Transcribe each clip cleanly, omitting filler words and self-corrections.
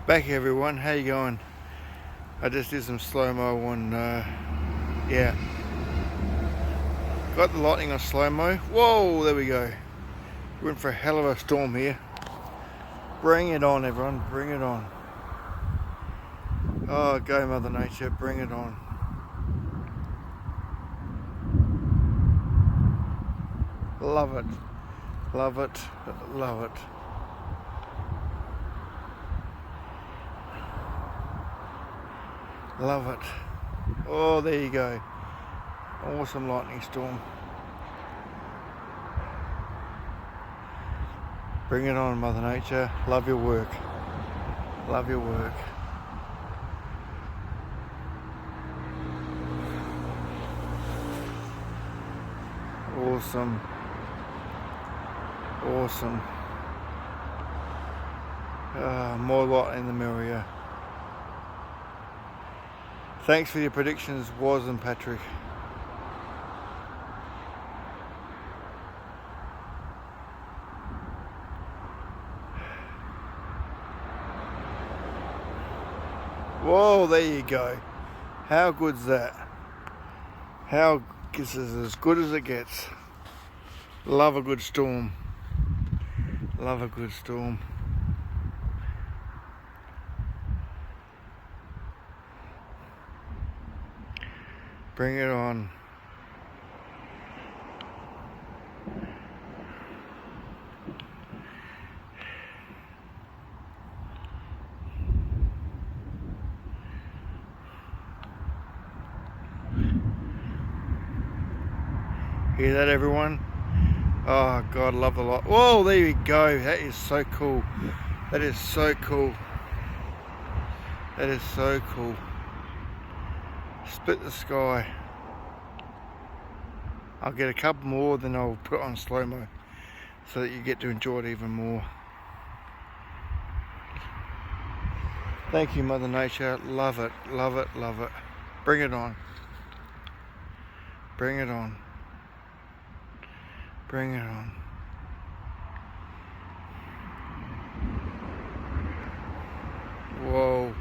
Back everyone, how you going? I just did some slow-mo on, yeah. Got the lightning on slow-mo. Whoa, there we go. Went for a hell of a storm here. Bring it on everyone, bring it on. Oh, go Mother Nature, bring it on. Love it, love it, love it. Love it. Oh, there you go. Awesome lightning storm. Bring it on, Mother Nature. Love your work. Love your work. Awesome. Awesome. More light in the merrier. Thanks for your predictions, Woz and Patrick. Whoa, there you go. How good's that? This is as good as it gets. Love a good storm. Love a good storm. Bring it on. Hear that everyone? Oh God, love the light. Whoa, there you go. That is so cool. That is so cool. That is so cool. Split the sky. I'll get a couple more, then I'll put it on slow-mo so that you get to enjoy it even more. Thank you, Mother Nature. Love it, love it, love it. Bring it on. Bring it on. Bring it on. Whoa,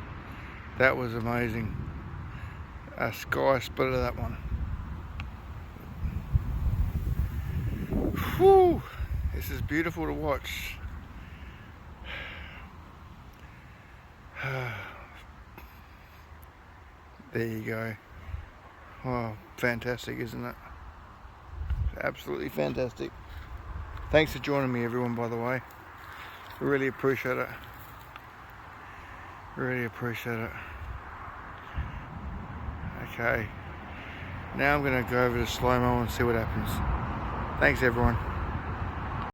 that was amazing. A sky splitter, that one. Whew, this is beautiful to watch. There you go. Oh, fantastic, isn't it? Absolutely fantastic. Thanks for joining me everyone, by the way. Really appreciate it. Really appreciate it. Okay. Now I'm going to go over to slow-mo and see what happens. Thanks everyone.